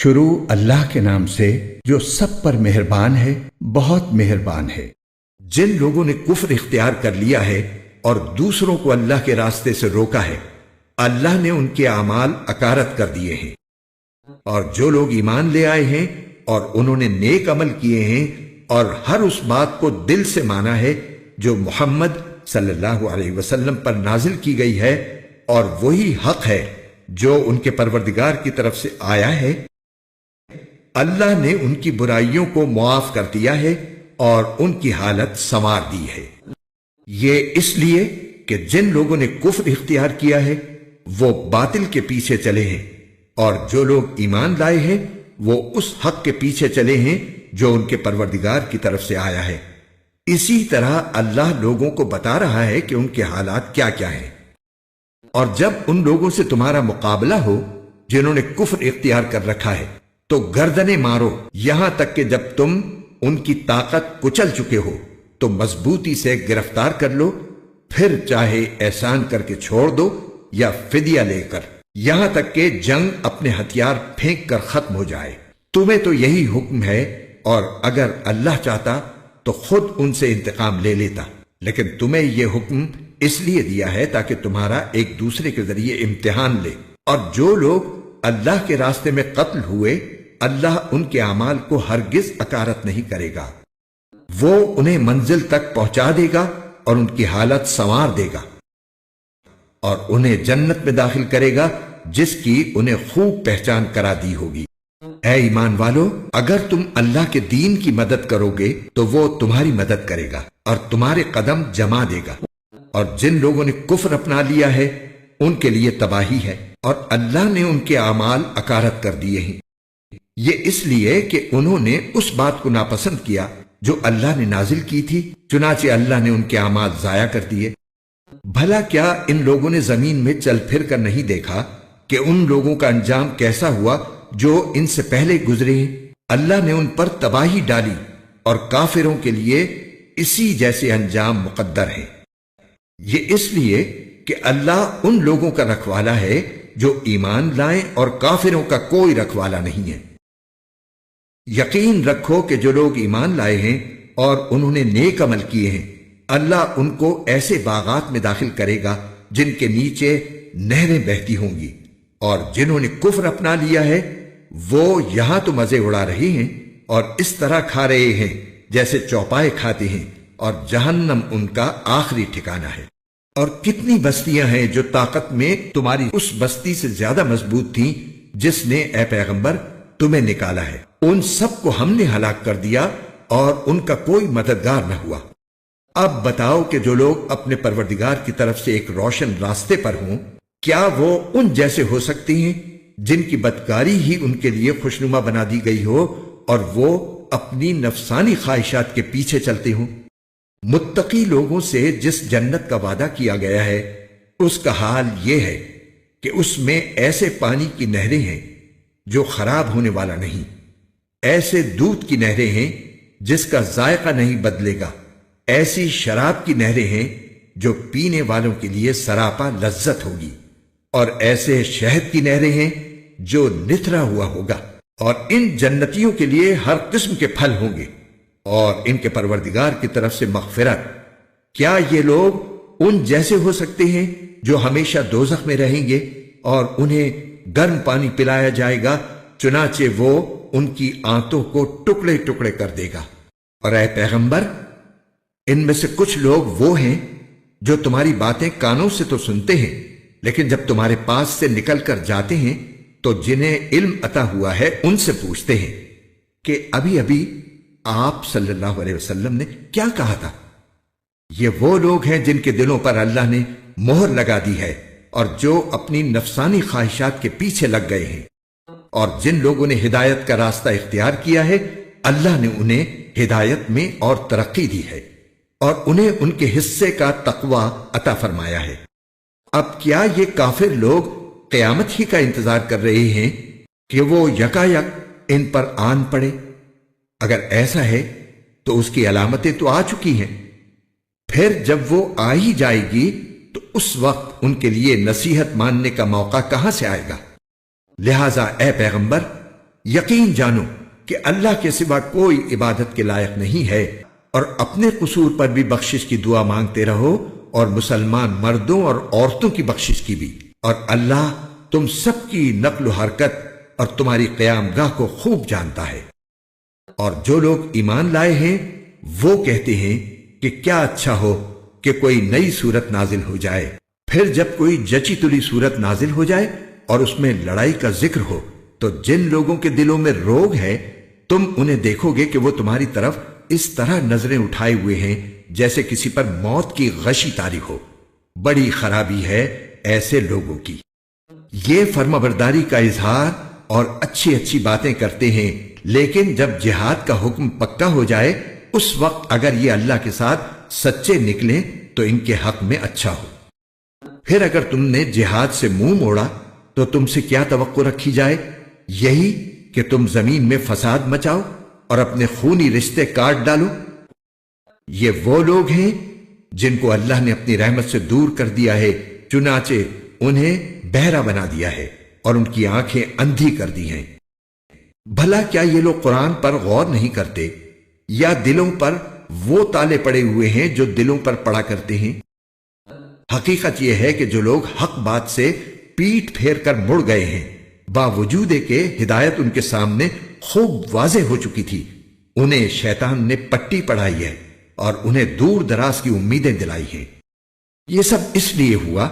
شروع اللہ کے نام سے جو سب پر مہربان ہے، بہت مہربان ہے۔ جن لوگوں نے کفر اختیار کر لیا ہے اور دوسروں کو اللہ کے راستے سے روکا ہے، اللہ نے ان کے اعمال اکارت کر دیے ہیں۔ اور جو لوگ ایمان لے آئے ہیں اور انہوں نے نیک عمل کیے ہیں اور ہر اس بات کو دل سے مانا ہے جو محمد صلی اللہ علیہ وسلم پر نازل کی گئی ہے، اور وہی حق ہے جو ان کے پروردگار کی طرف سے آیا ہے، اللہ نے ان کی برائیوں کو معاف کر دیا ہے اور ان کی حالت سنوار دی ہے۔ یہ اس لیے کہ جن لوگوں نے کفر اختیار کیا ہے وہ باطل کے پیچھے چلے ہیں، اور جو لوگ ایمان لائے ہیں وہ اس حق کے پیچھے چلے ہیں جو ان کے پروردگار کی طرف سے آیا ہے۔ اسی طرح اللہ لوگوں کو بتا رہا ہے کہ ان کے حالات کیا کیا ہیں۔ اور جب ان لوگوں سے تمہارا مقابلہ ہو جنہوں نے کفر اختیار کر رکھا ہے تو گردنیں مارو، یہاں تک کہ جب تم ان کی طاقت کچل چکے ہو تو مضبوطی سے گرفتار کر لو، پھر چاہے احسان کر کے چھوڑ دو یا فدیہ لے کر، یہاں تک کہ جنگ اپنے ہتھیار پھینک کر ختم ہو جائے۔ تمہیں تو یہی حکم ہے، اور اگر اللہ چاہتا تو خود ان سے انتقام لے لیتا، لیکن تمہیں یہ حکم اس لیے دیا ہے تاکہ تمہارا ایک دوسرے کے ذریعے امتحان لے۔ اور جو لوگ اللہ کے راستے میں قتل ہوئے، اللہ ان کے اعمال کو ہرگز اکارت نہیں کرے گا، وہ انہیں منزل تک پہنچا دے گا اور ان کی حالت سنوار دے گا، اور انہیں جنت میں داخل کرے گا جس کی انہیں خوب پہچان کرا دی ہوگی۔ اے ایمان والو، اگر تم اللہ کے دین کی مدد کرو گے تو وہ تمہاری مدد کرے گا اور تمہارے قدم جما دے گا، اور جن لوگوں نے کفر اپنا لیا ہے ان کے لیے تباہی ہے، اور اللہ نے ان کے اعمال اکارت کر دیے ہیں۔ یہ اس لیے کہ انہوں نے اس بات کو ناپسند کیا جو اللہ نے نازل کی تھی، چنانچہ اللہ نے ان کے اعمال ضائع کر دیے۔ بھلا کیا ان لوگوں نے زمین میں چل پھر کر نہیں دیکھا کہ ان لوگوں کا انجام کیسا ہوا جو ان سے پہلے گزرے ہیں؟ اللہ نے ان پر تباہی ڈالی، اور کافروں کے لیے اسی جیسے انجام مقدر ہے۔ یہ اس لیے کہ اللہ ان لوگوں کا رکھوالا ہے جو ایمان لائیں، اور کافروں کا کوئی رکھوالا نہیں ہے۔ یقین رکھو کہ جو لوگ ایمان لائے ہیں اور انہوں نے نیک عمل کیے ہیں، اللہ ان کو ایسے باغات میں داخل کرے گا جن کے نیچے نہریں بہتی ہوں گی، اور جنہوں نے کفر اپنا لیا ہے وہ یہاں تو مزے اڑا رہے ہیں اور اس طرح کھا رہے ہیں جیسے چوپائے کھاتے ہیں، اور جہنم ان کا آخری ٹھکانہ ہے۔ اور کتنی بستیاں ہیں جو طاقت میں تمہاری اس بستی سے زیادہ مضبوط تھیں جس نے اے پیغمبر تمہیں نکالا ہے، ان سب کو ہم نے ہلاک کر دیا اور ان کا کوئی مددگار نہ ہوا۔ اب بتاؤ کہ جو لوگ اپنے پروردگار کی طرف سے ایک روشن راستے پر ہوں، کیا وہ ان جیسے ہو سکتے ہیں جن کی بدکاری ہی ان کے لیے خوشنما بنا دی گئی ہو اور وہ اپنی نفسانی خواہشات کے پیچھے چلتے ہوں؟ متقی لوگوں سے جس جنت کا وعدہ کیا گیا ہے اس کا حال یہ ہے کہ اس میں ایسے پانی کی نہریں ہیں جو خراب ہونے والا نہیں، ایسے دودھ کی نہریں ہیں جس کا ذائقہ نہیں بدلے گا، ایسی شراب کی نہریں ہیں جو پینے والوں کے لیے سراپا لذت ہوگی، اور ایسے شہد کی نہریں ہیں جو نتھرا ہوا ہوگا، اور ان جنتیوں کے لیے ہر قسم کے پھل ہوں گے، اور ان کے پروردگار کی طرف سے مغفرت۔ کیا یہ لوگ ان جیسے ہو سکتے ہیں جو ہمیشہ دوزخ میں رہیں گے اور انہیں گرم پانی پلایا جائے گا، چنانچہ وہ ان کی آنتوں کو ٹکڑے ٹکڑے کر دے گا؟ اور اے پیغمبر، ان میں سے کچھ لوگ وہ ہیں جو تمہاری باتیں کانوں سے تو سنتے ہیں، لیکن جب تمہارے پاس سے نکل کر جاتے ہیں تو جنہیں علم عطا ہوا ہے ان سے پوچھتے ہیں کہ ابھی ابھی آپ صلی اللہ علیہ وسلم نے کیا کہا تھا؟ یہ وہ لوگ ہیں جن کے دلوں پر اللہ نے مہر لگا دی ہے، اور جو اپنی نفسانی خواہشات کے پیچھے لگ گئے ہیں۔ اور جن لوگوں نے ہدایت کا راستہ اختیار کیا ہے، اللہ نے انہیں ہدایت میں اور ترقی دی ہے، اور انہیں ان کے حصے کا تقوی عطا فرمایا ہے۔ اب کیا یہ کافر لوگ قیامت ہی کا انتظار کر رہے ہیں کہ وہ یکایک ان پر آن پڑے؟ اگر ایسا ہے تو اس کی علامتیں تو آ چکی ہیں، پھر جب وہ آ ہی جائے گی تو اس وقت ان کے لیے نصیحت ماننے کا موقع کہاں سے آئے گا؟ لہذا اے پیغمبر، یقین جانو کہ اللہ کے سوا کوئی عبادت کے لائق نہیں ہے، اور اپنے قصور پر بھی بخشش کی دعا مانگتے رہو، اور مسلمان مردوں اور عورتوں کی بخشش کی بھی، اور اللہ تم سب کی نقل و حرکت اور تمہاری قیام گاہ کو خوب جانتا ہے۔ اور جو لوگ ایمان لائے ہیں وہ کہتے ہیں کہ کیا اچھا ہو کہ کوئی نئی صورت نازل ہو جائے، پھر جب کوئی جچی تلی صورت نازل ہو جائے اور اس میں لڑائی کا ذکر ہو تو جن لوگوں کے دلوں میں روگ ہے تم انہیں دیکھو گے کہ وہ تمہاری طرف اس طرح نظریں اٹھائے ہوئے ہیں جیسے کسی پر موت کی غشی طاری ہو۔ بڑی خرابی ہے ایسے لوگوں کی۔ یہ فرمانبرداری کا اظہار اور اچھی اچھی باتیں کرتے ہیں، لیکن جب جہاد کا حکم پکا ہو جائے اس وقت اگر یہ اللہ کے ساتھ سچے نکلیں تو ان کے حق میں اچھا ہو۔ پھر اگر تم نے جہاد سے منہ موڑا تو تم سے کیا توقع رکھی جائے؟ یہی کہ تم زمین میں فساد مچاؤ اور اپنے خونی رشتے کاٹ ڈالو۔ یہ وہ لوگ ہیں جن کو اللہ نے اپنی رحمت سے دور کر دیا ہے، چنانچہ انہیں بہرا بنا دیا ہے اور ان کی آنکھیں اندھی کر دی ہیں۔ بھلا کیا یہ لوگ قرآن پر غور نہیں کرتے، یا دلوں پر وہ تالے پڑے ہوئے ہیں جو دلوں پر پڑا کرتے ہیں؟ حقیقت یہ ہے کہ جو لوگ حق بات سے پیٹ پھیر کر مڑ گئے ہیں، باوجود کہ ہدایت ان کے سامنے خوب واضح ہو چکی تھی، انہیں شیطان نے پٹی پڑھائی ہے اور انہیں دور دراز کی امیدیں دلائی ہیں۔ یہ سب اس لیے ہوا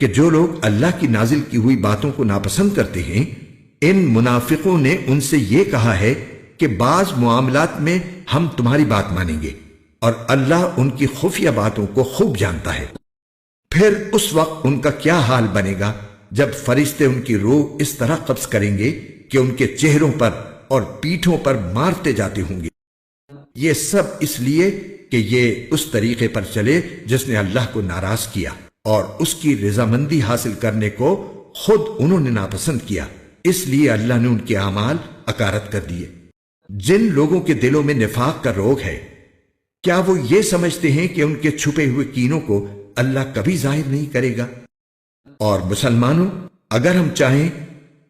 کہ جو لوگ اللہ کی نازل کی ہوئی باتوں کو ناپسند کرتے ہیں، ان منافقوں نے ان سے یہ کہا ہے کہ بعض معاملات میں ہم تمہاری بات مانیں گے، اور اللہ ان کی خفیہ باتوں کو خوب جانتا ہے۔ پھر اس وقت ان کا کیا حال بنے گا جب فرشتے ان کی روح اس طرح قبض کریں گے کہ ان کے چہروں پر اور پیٹھوں پر مارتے جاتے ہوں گے۔ یہ سب اس لیے کہ یہ اس طریقے پر چلے جس نے اللہ کو ناراض کیا، اور اس کی رضامندی حاصل کرنے کو خود انہوں نے ناپسند کیا، اس لیے اللہ نے ان کے اعمال اکارت کر دیے۔ جن لوگوں کے دلوں میں نفاق کا روگ ہے، کیا وہ یہ سمجھتے ہیں کہ ان کے چھپے ہوئے کینوں کو اللہ کبھی ظاہر نہیں کرے گا؟ اور مسلمانوں، اگر ہم چاہیں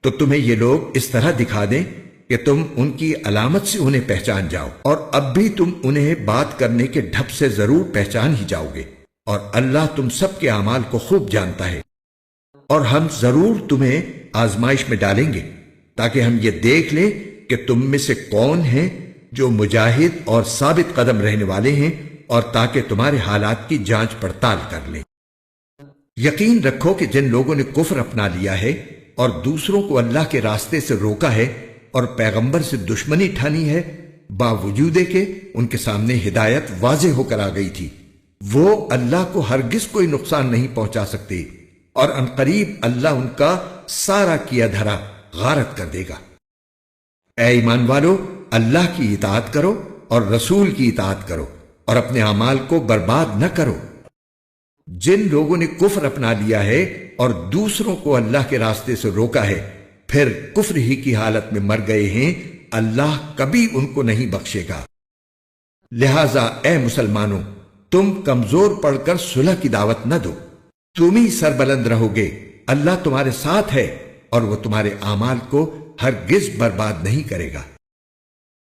تو تمہیں یہ لوگ اس طرح دکھا دیں کہ تم ان کی علامت سے انہیں پہچان جاؤ، اور اب بھی تم انہیں بات کرنے کے ڈھب سے ضرور پہچان ہی جاؤ گے، اور اللہ تم سب کے اعمال کو خوب جانتا ہے۔ اور ہم ضرور تمہیں آزمائش میں ڈالیں گے تاکہ ہم یہ دیکھ لیں کہ تم میں سے کون ہیں جو مجاہد اور ثابت قدم رہنے والے ہیں، اور تاکہ تمہارے حالات کی جانچ پڑتال کر لیں۔ یقین رکھو کہ جن لوگوں نے کفر اپنا لیا ہے اور دوسروں کو اللہ کے راستے سے روکا ہے اور پیغمبر سے دشمنی ٹھانی ہے، باوجود کہ ان کے سامنے ہدایت واضح ہو کر آ گئی تھی، وہ اللہ کو ہرگز کوئی نقصان نہیں پہنچا سکتے، اور عنقریب اللہ ان کا سارا کیا دھرا غارت کر دے گا۔ اے ایمان والو، اللہ کی اطاعت کرو اور رسول کی اطاعت کرو، اور اپنے اعمال کو برباد نہ کرو۔ جن لوگوں نے کفر اپنا لیا ہے اور دوسروں کو اللہ کے راستے سے روکا ہے، پھر کفر ہی کی حالت میں مر گئے ہیں، اللہ کبھی ان کو نہیں بخشے گا۔ لہذا اے مسلمانوں، تم کمزور پڑھ کر صلح کی دعوت نہ دو، تم ہی سربلند رہو گے، اللہ تمہارے ساتھ ہے اور وہ تمہارے اعمال کو ہرگز برباد نہیں کرے گا۔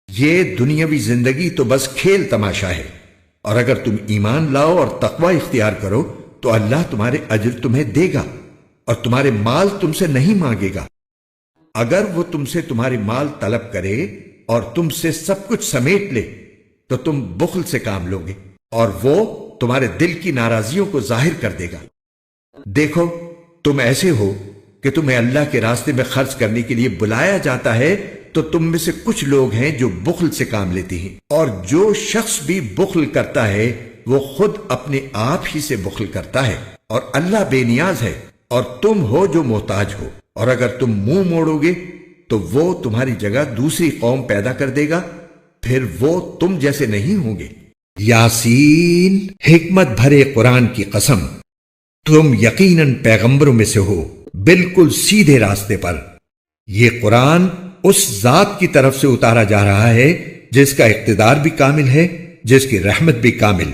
یہ دنیاوی زندگی تو بس کھیل تماشا ہے، اور اگر تم ایمان لاؤ اور تقوی اختیار کرو تو اللہ تمہارے اجر تمہیں دے گا اور تمہارے مال تم سے نہیں مانگے گا۔ اگر وہ تم سے تمہارے مال طلب کرے اور تم سے سب کچھ سمیٹ لے تو تم بخل سے کام لوگے، اور وہ تمہارے دل کی ناراضیوں کو ظاہر کر دے گا۔ دیکھو، تم ایسے ہو کہ تمہیں اللہ کے راستے میں خرچ کرنے کے لیے بلایا جاتا ہے تو تم میں سے کچھ لوگ ہیں جو بخل سے کام لیتے ہیں، اور جو شخص بھی بخل کرتا ہے وہ خود اپنے آپ ہی سے بخل کرتا ہے، اور اللہ بے نیاز ہے اور تم ہو جو محتاج ہو، اور اگر تم منہ موڑو گے تو وہ تمہاری جگہ دوسری قوم پیدا کر دے گا، پھر وہ تم جیسے نہیں ہوں گے۔ یاسین، حکمت بھرے قرآن کی قسم، تم یقیناً پیغمبروں میں سے ہو، بالکل سیدھے راستے پر۔ یہ قرآن اس ذات کی طرف سے اتارا جا رہا ہے جس کا اقتدار بھی کامل ہے، جس کی رحمت بھی کامل،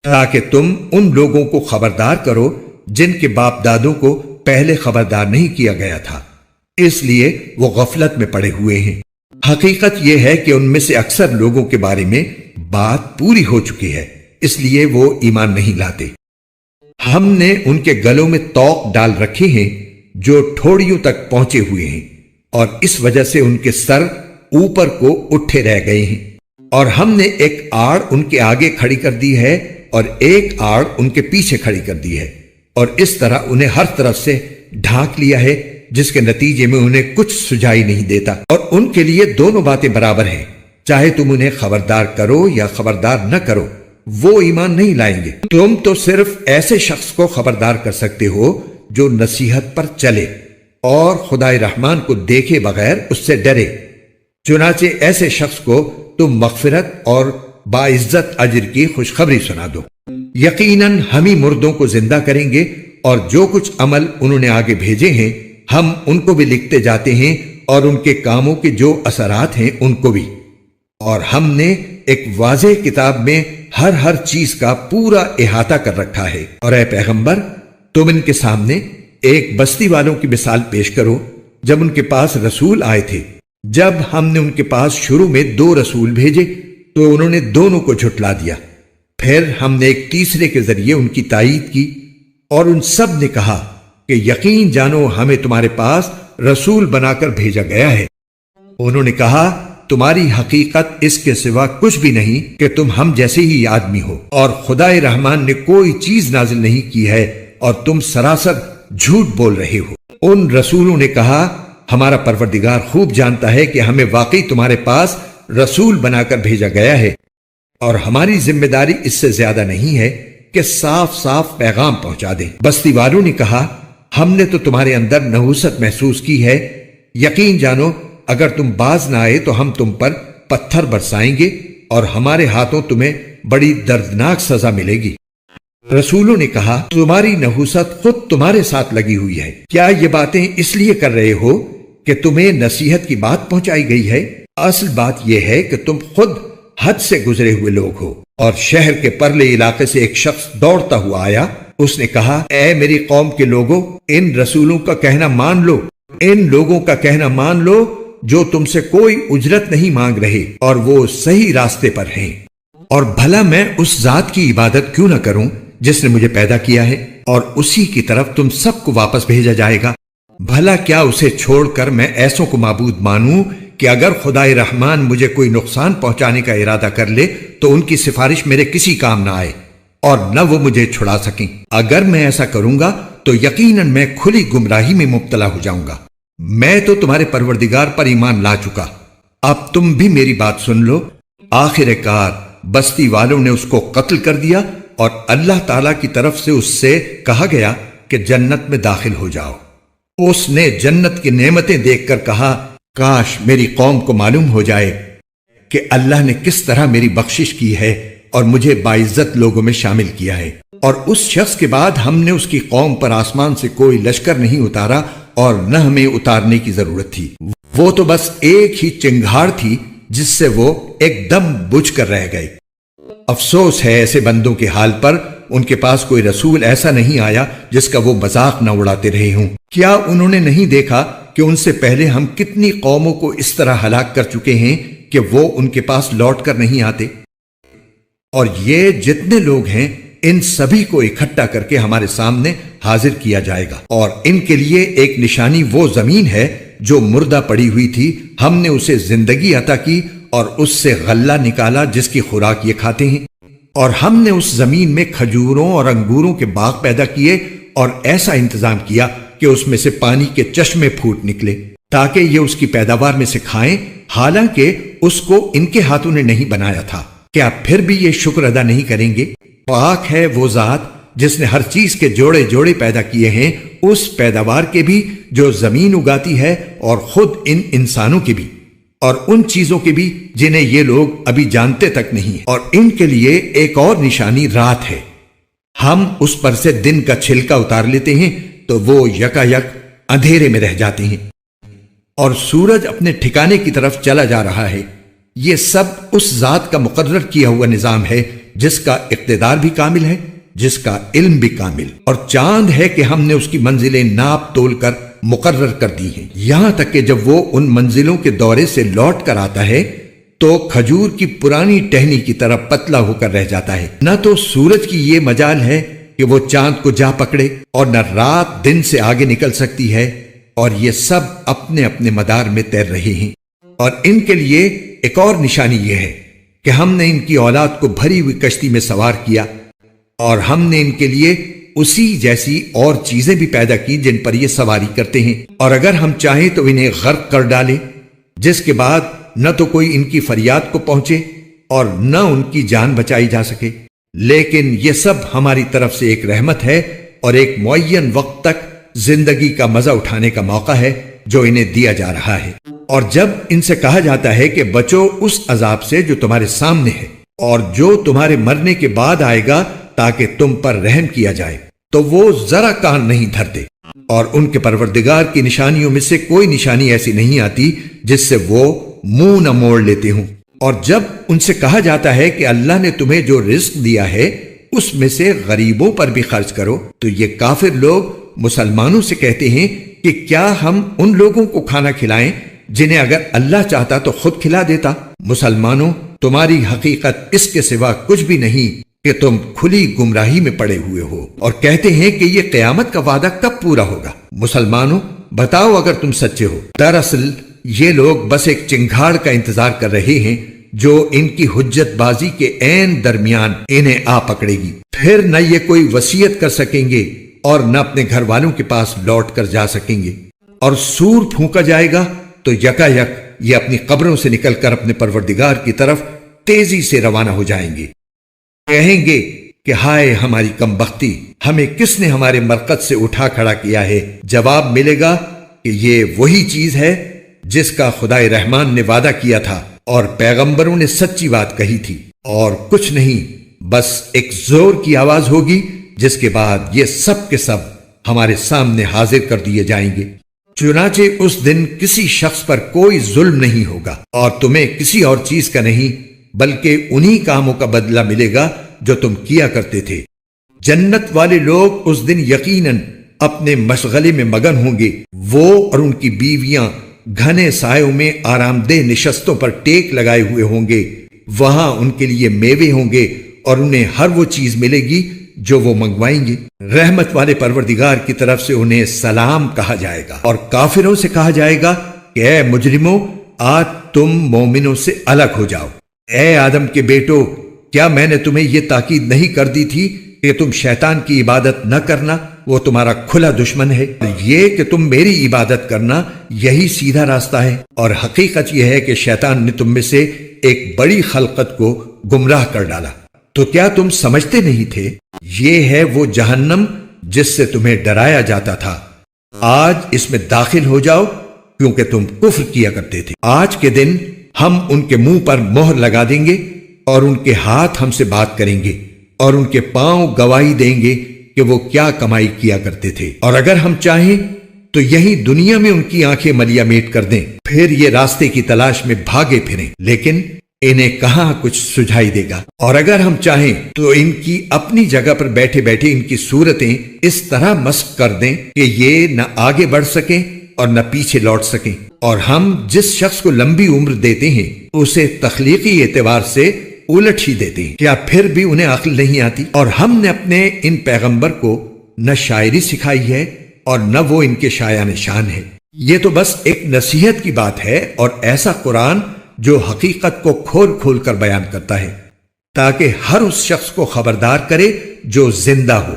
تاکہ تم ان لوگوں کو خبردار کرو جن کے باپ دادوں کو پہلے خبردار نہیں کیا گیا تھا، اس لیے وہ غفلت میں پڑے ہوئے ہیں۔ حقیقت یہ ہے کہ ان میں سے اکثر لوگوں کے بارے میں بات پوری ہو چکی ہے، اس لیے وہ ایمان نہیں لاتے۔ ہم نے ان کے گلوں میں طوق ڈال رکھے ہیں جو ٹھوڑیوں تک پہنچے ہوئے ہیں، اور اس وجہ سے ان کے سر اوپر کو اٹھے رہ گئے ہیں، اور ہم نے ایک آڑ ان کے آگے کھڑی کر دی ہے اور ایک آڑ ان کے پیچھے کھڑی کر دی ہے، اور اس طرح انہیں ہر طرف سے ڈھانک لیا ہے، جس کے نتیجے میں انہیں کچھ سجائی نہیں دیتا، اور ان کے لیے دونوں باتیں برابر ہیں، چاہے تم انہیں خبردار کرو یا خبردار نہ کرو، وہ ایمان نہیں لائیں گے۔ تم تو صرف ایسے شخص کو خبردار کر سکتے ہو جو نصیحت پر چلے اور خدائے رحمان کو دیکھے بغیر اس سے ڈرے، چنانچہ ایسے شخص کو تم مغفرت اور باعزت اجر کی خوشخبری سنا دو۔ یقیناً ہم ہی مردوں کو زندہ کریں گے، اور جو کچھ عمل انہوں نے آگے بھیجے ہیں ہم ان کو بھی لکھتے جاتے ہیں، اور ان کے کاموں کے جو اثرات ہیں ان کو بھی، اور ہم نے ایک واضح کتاب میں ہر چیز کا پورا احاطہ کر رکھا ہے۔ اور اے پیغمبر، تم ان کے سامنے ایک بستی والوں کی مثال پیش کرو جب ان کے پاس رسول آئے تھے۔ جب ہم نے ان کے پاس شروع میں 2 رسول بھیجے تو انہوں نے دونوں کو جھٹلا دیا، پھر ہم نے ایک تیسرے کے ذریعے ان کی تائید کی، اور ان سب نے کہا کہ یقین جانو ہمیں تمہارے پاس رسول بنا کر بھیجا گیا ہے۔ انہوں نے کہا تمہاری حقیقت اس کے سوا کچھ بھی نہیں کہ تم ہم جیسے ہی آدمی ہو، اور خدائے رحمان نے کوئی چیز نازل نہیں کی ہے اور تم سراسر جھوٹ بول رہے ہو۔ ان رسولوں نے کہا ہمارا پروردگار خوب جانتا ہے کہ ہمیں واقعی تمہارے پاس رسول بنا کر بھیجا گیا ہے، اور ہماری ذمہ داری اس سے زیادہ نہیں ہے کہ صاف صاف پیغام پہنچا دیں۔ بستی والوں نے کہا ہم نے تو تمہارے اندر نحوست محسوس کی ہے، یقین جانو اگر تم باز نہ آئے تو ہم تم پر پتھر برسائیں گے، اور ہمارے ہاتھوں تمہیں بڑی دردناک سزا ملے گی۔ رسولوں نے کہا تمہاری نحوست خود تمہارے ساتھ لگی ہوئی ہے، کیا یہ باتیں اس لیے کر رہے ہو کہ تمہیں نصیحت کی بات پہنچائی گئی ہے؟ اصل بات یہ ہے کہ تم خود حد سے گزرے ہوئے لوگ ہو۔ اور شہر کے پرلے علاقے سے ایک شخص دوڑتا ہوا آیا، اس نے کہا اے میری قوم کے لوگوں، ان رسولوں کا کہنا مان لو، ان لوگوں کا کہنا مان لو جو تم سے کوئی اجرت نہیں مانگ رہے اور وہ صحیح راستے پر ہیں، اور بھلا میں اس ذات کی عبادت کیوں نہ کروں جس نے مجھے پیدا کیا ہے، اور اسی کی طرف تم سب کو واپس بھیجا جائے گا۔ بھلا کیا اسے چھوڑ کر میں ایسوں کو معبود مانوں کہ اگر خدائے رحمان مجھے کوئی نقصان پہنچانے کا ارادہ کر لے تو ان کی سفارش میرے کسی کام نہ آئے اور نہ وہ مجھے چھڑا سکیں۔ اگر میں ایسا کروں گا تو یقیناً میں کھلی گمراہی میں مبتلا ہو جاؤں گا۔ میں تو تمہارے پروردگار پر ایمان لا چکا، اب تم بھی میری بات سن لو۔ آخر کار بستی والوں نے اس کو قتل کر دیا، اور اللہ تعالی کی طرف سے اس سے کہا گیا کہ جنت میں داخل ہو جاؤ۔ اس نے جنت کی نعمتیں دیکھ کر کہا کاش میری قوم کو معلوم ہو جائے کہ اللہ نے کس طرح میری بخشش کی ہے اور مجھے باعزت لوگوں میں شامل کیا ہے۔ اور اس شخص کے بعد ہم نے اس کی قوم پر آسمان سے کوئی لشکر نہیں اتارا، اور نہ ہمیں اتارنے کی ضرورت تھی، وہ تو بس ایک ہی چنگھاڑ تھی جس سے وہ ایک دم بجھ کر رہ گئے۔ افسوس ہے ایسے بندوں کے حال پر، ان کے پاس کوئی رسول ایسا نہیں آیا جس کا وہ مذاق نہ اڑاتے رہے ہوں۔ کیا انہوں نے نہیں دیکھا کہ ان سے پہلے ہم کتنی قوموں کو اس طرح ہلاک کر چکے ہیں کہ وہ ان کے پاس لوٹ کر نہیں آتے؟ اور یہ جتنے لوگ ہیں ان سبھی کو اکٹھا کر کے ہمارے سامنے حاضر کیا جائے گا، اور ان کے لیے ایک نشانی وہ زمین ہے جو مردہ پڑی ہوئی تھی، ہم نے اسے زندگی عطا کی اور اس سے غلہ نکالا جس کی خوراک یہ کھاتے ہیں، اور ہم نے اس زمین میں کھجوروں اور انگوروں کے باغ پیدا کیے اور ایسا انتظام کیا کہ اس میں سے پانی کے چشمے پھوٹ نکلے تاکہ یہ اس کی پیداوار میں سے کھائیں، حالانکہ اس کو ان کے ہاتھوں نے نہیں بنایا تھا۔ کیا پھر بھی یہ شکر ادا نہیں کریں گے؟ پاک ہے وہ ذات جس نے ہر چیز کے جوڑے جوڑے پیدا کیے ہیں، اس پیداوار کے بھی جو زمین اگاتی ہے اور خود ان انسانوں کے بھی، اور ان چیزوں کے بھی جنہیں یہ لوگ ابھی جانتے تک نہیں، اور ان کے لیے ایک اور نشانی رات ہے، ہم اس پر سے دن کا چھلکا اتار لیتے ہیں تو وہ یکا یک اندھیرے میں رہ جاتے ہیں، اور سورج اپنے ٹھکانے کی طرف چلا جا رہا ہے۔ یہ سب اس ذات کا مقرر کیا ہوا نظام ہے جس کا اقتدار بھی کامل ہے، جس کا علم بھی کامل، اور چاند ہے کہ ہم نے اس کی منزلیں ناپ تول کر مقرر کر دی ہیں، یہاں تک کہ جب وہ ان منزلوں کے دورے سے لوٹ کر آتا ہے تو کھجور کی پرانی ٹہنی کی طرح پتلا ہو کر رہ جاتا ہے۔ نہ تو سورج کی یہ مجال ہے کہ وہ چاند کو جا پکڑے، اور نہ رات دن سے آگے نکل سکتی ہے، اور یہ سب اپنے اپنے مدار میں تیر رہے ہیں۔ اور ان کے لیے ایک اور نشانی یہ ہے کہ ہم نے ان کی اولاد کو بھری ہوئی کشتی میں سوار کیا، اور ہم نے ان کے لیے اسی جیسی اور چیزیں بھی پیدا کی جن پر یہ سواری کرتے ہیں، اور اگر ہم چاہیں تو انہیں غرق کر ڈالیں، جس کے بعد نہ تو کوئی ان کی فریاد کو پہنچے اور نہ ان کی جان بچائی جا سکے۔ لیکن یہ سب ہماری طرف سے ایک رحمت ہے اور ایک معین وقت تک زندگی کا مزہ اٹھانے کا موقع ہے جو انہیں دیا جا رہا ہے۔ اور جب ان سے کہا جاتا ہے کہ بچو اس عذاب سے جو تمہارے سامنے ہے اور جو تمہارے مرنے کے بعد آئے گا تاکہ تم پر رحم کیا جائے، تو وہ ذرا کان نہیں دھرتے، اور ان کے پروردگار کی نشانیوں میں سے کوئی نشانی ایسی نہیں آتی جس سے وہ منہ نہ موڑ لیتے ہوں۔ اور جب ان سے کہا جاتا ہے کہ اللہ نے تمہیں جو رزق دیا ہے اس میں سے غریبوں پر بھی خرچ کرو، تو یہ کافر لوگ مسلمانوں سے کہتے ہیں کہ کیا ہم ان لوگوں کو کھانا کھلائیں جنہیں اگر اللہ چاہتا تو خود کھلا دیتا۔ مسلمانوں، تمہاری حقیقت اس کے سوا کچھ بھی نہیں کہ تم کھلی گمراہی میں پڑے ہوئے ہو، اور کہتے ہیں کہ یہ قیامت کا وعدہ کب پورا ہوگا۔ مسلمانوں، بتاؤ اگر تم سچے ہو۔ دراصل یہ لوگ بس ایک چنگھاڑ کا انتظار کر رہے ہیں جو ان کی حجت بازی کے عین درمیان انہیں آ پکڑے گی۔ پھر نہ یہ کوئی وصیت کر سکیں گے اور نہ اپنے گھر والوں کے پاس لوٹ کر جا سکیں گے، اور سور پھونکا جائے گا تو یکا یک یہ اپنی قبروں سے نکل کر اپنے پروردگار کی طرف تیزی سے روانہ ہو جائیں گے۔ کہیں گے کہ ہائے ہماری کم بختی، ہمیں کس نے ہمارے مرکز سے اٹھا کھڑا کیا ہے؟ جواب ملے گا کہ یہ وہی چیز ہے جس کا خدائے رحمان نے وعدہ کیا تھا اور پیغمبروں نے سچی بات کہی تھی، اور کچھ نہیں، بس ایک زور کی آواز ہوگی جس کے بعد یہ سب کے سب ہمارے سامنے حاضر کر دیے جائیں گے۔ چنانچہ اس دن کسی شخص پر کوئی ظلم نہیں ہوگا اور تمہیں کسی اور چیز کا نہیں بلکہ انہی کاموں کا بدلہ ملے گا جو تم کیا کرتے تھے۔ جنت والے لوگ اس دن یقیناً اپنے مشغلے میں مگن ہوں گے، وہ اور ان کی بیویاں گھنے سایوں میں آرام دہ نشستوں پر ٹیک لگائے ہوئے ہوں گے، وہاں ان کے لیے میوے ہوں گے اور انہیں ہر وہ چیز ملے گی جو وہ منگوائیں گے۔ رحمت والے پروردگار کی طرف سے انہیں سلام کہا جائے گا، اور کافروں سے کہا جائے گا کہ اے مجرموں، آج تم مومنوں سے الگ ہو جاؤ۔ اے آدم کے بیٹو، کیا میں نے تمہیں یہ تاکید نہیں کر دی تھی کہ تم شیطان کی عبادت نہ کرنا، وہ تمہارا کھلا دشمن ہے؟ یہ کہ تم میری عبادت کرنا، یہی سیدھا راستہ ہے، اور حقیقت یہ ہے کہ شیطان نے تم میں سے ایک بڑی خلقت کو گمراہ کر ڈالا۔ تو کیا تم سمجھتے نہیں تھے؟ یہ ہے وہ جہنم جس سے تمہیں ڈرایا جاتا تھا، آج اس میں داخل ہو جاؤ کیونکہ تم کفر کیا کرتے تھے۔ آج کے دن ہم ان کے منہ پر مہر لگا دیں گے اور ان کے ہاتھ ہم سے بات کریں گے اور ان کے پاؤں گواہی دیں گے کہ وہ کیا کمائی کیا کرتے تھے، اور اگر ہم چاہیں تو یہی دنیا میں ان کی آنکھیں ملیا میٹ کر دیں، پھر یہ راستے کی تلاش میں بھاگے پھریں، لیکن انہیں کہاں کچھ سجھائی دے گا۔ اور اگر ہم چاہیں تو ان کی اپنی جگہ پر بیٹھے بیٹھے ان کی صورتیں اس طرح مسخ کر دیں کہ یہ نہ آگے بڑھ سکیں اور نہ پیچھے لوٹ سکیں، اور ہم جس شخص کو لمبی عمر دیتے ہیں اسے تخلیقی اعتبار سے الٹ ہی دیتے ہیں۔ کیا پھر بھی انہیں عقل نہیں آتی؟ اور ہم نے اپنے ان پیغمبر کو نہ شاعری سکھائی ہے اور نہ وہ ان کے شایان شان ہے، یہ تو بس ایک نصیحت کی بات ہے، اور ایسا قرآن جو حقیقت کو کھول کھول کر بیان کرتا ہے تاکہ ہر اس شخص کو خبردار کرے جو زندہ ہو،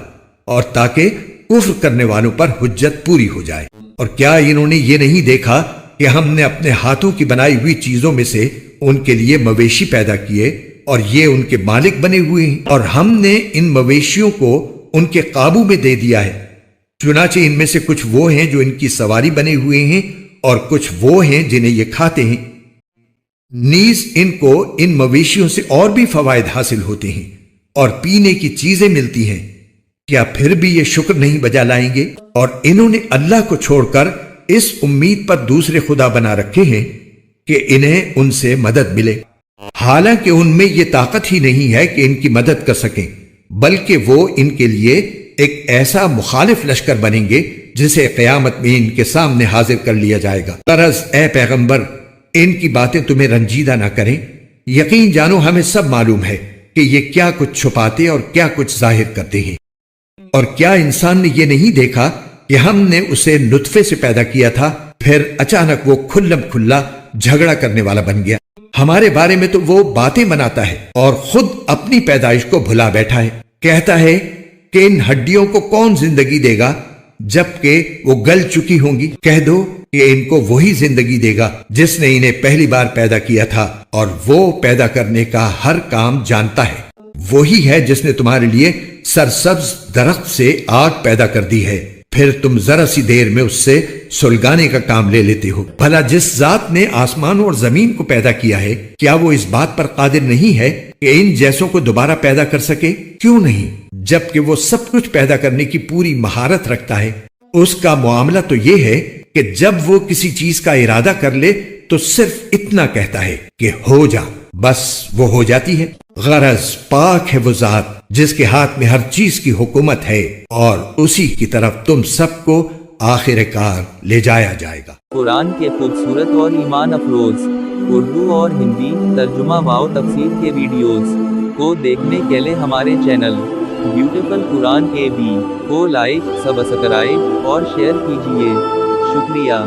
اور تاکہ کفر کرنے والوں پر حجت پوری ہو جائے۔ اور کیا انہوں نے یہ نہیں دیکھا کہ ہم نے اپنے ہاتھوں کی بنائی ہوئی چیزوں میں سے ان کے لیے مویشی پیدا کیے اور یہ ان کے مالک بنے ہوئے ہیں، اور ہم نے ان مویشیوں کو ان کے قابو میں دے دیا ہے، چنانچہ ان میں سے کچھ وہ ہیں جو ان کی سواری بنے ہوئے ہیں اور کچھ وہ ہیں جنہیں یہ کھاتے ہیں۔ نیز ان کو ان مویشیوں سے اور بھی فوائد حاصل ہوتے ہیں اور پینے کی چیزیں ملتی ہیں، کیا پھر بھی یہ شکر نہیں بجا لائیں گے؟ اور انہوں نے اللہ کو چھوڑ کر اس امید پر دوسرے خدا بنا رکھے ہیں کہ انہیں ان سے مدد ملے، حالانکہ ان میں یہ طاقت ہی نہیں ہے کہ ان کی مدد کر سکیں، بلکہ وہ ان کے لیے ایک ایسا مخالف لشکر بنیں گے جسے قیامت میں ان کے سامنے حاضر کر لیا جائے گا۔ غرض اے پیغمبر، ان کی باتیں تمہیں رنجیدہ نہ کریں، یقین جانو ہمیں سب معلوم ہے کہ یہ کیا کچھ چھپاتے اور کیا کچھ ظاہر کرتے ہیں۔ اور کیا انسان نے یہ نہیں دیکھا کہ ہم نے اسے نطفے سے پیدا کیا تھا، پھر اچانک وہ کھلم کھلا جھگڑا کرنے والا بن گیا۔ ہمارے بارے میں تو وہ باتیں بناتا ہے اور خود اپنی پیدائش کو بھلا بیٹھا ہے۔ کہتا ہے کہ ان ہڈیوں کو کون زندگی دے گا جبکہ وہ گل چکی ہوں گی؟ کہہ دو کہ ان کو وہی زندگی دے گا جس نے انہیں پہلی بار پیدا کیا تھا، اور وہ پیدا کرنے کا ہر کام جانتا ہے۔ وہی ہے جس نے تمہارے لیے سرسبز درخت سے آگ پیدا کر دی ہے، پھر تم ذرا سی دیر میں اس سے سلگانے کا کام لے لیتے ہو۔ بھلا جس ذات نے آسمانوں اور زمین کو پیدا کیا ہے، کیا وہ اس بات پر قادر نہیں ہے کہ ان جیسوں کو دوبارہ پیدا کر سکے؟ کیوں نہیں، جبکہ وہ سب کچھ پیدا کرنے کی پوری مہارت رکھتا ہے۔ اس کا معاملہ تو یہ ہے کہ جب وہ کسی چیز کا ارادہ کر لے تو صرف اتنا کہتا ہے کہ ہو جا، بس وہ ہو جاتی ہے۔ غرض پاک ہے وہ ذات جس کے ہاتھ میں ہر چیز کی حکومت ہے، اور اسی کی طرف تم سب کو آخر کار لے جایا جائے گا۔ قرآن کے خوبصورت اور ایمان افروز اردو اور ہندی ترجمہ و تفسیر کے ویڈیوز کو دیکھنے کے لیے ہمارے چینل بیوٹیفل قرآن کے بھی کو لائک، سبسکرائب اور شیئر کیجیے۔ شکریہ۔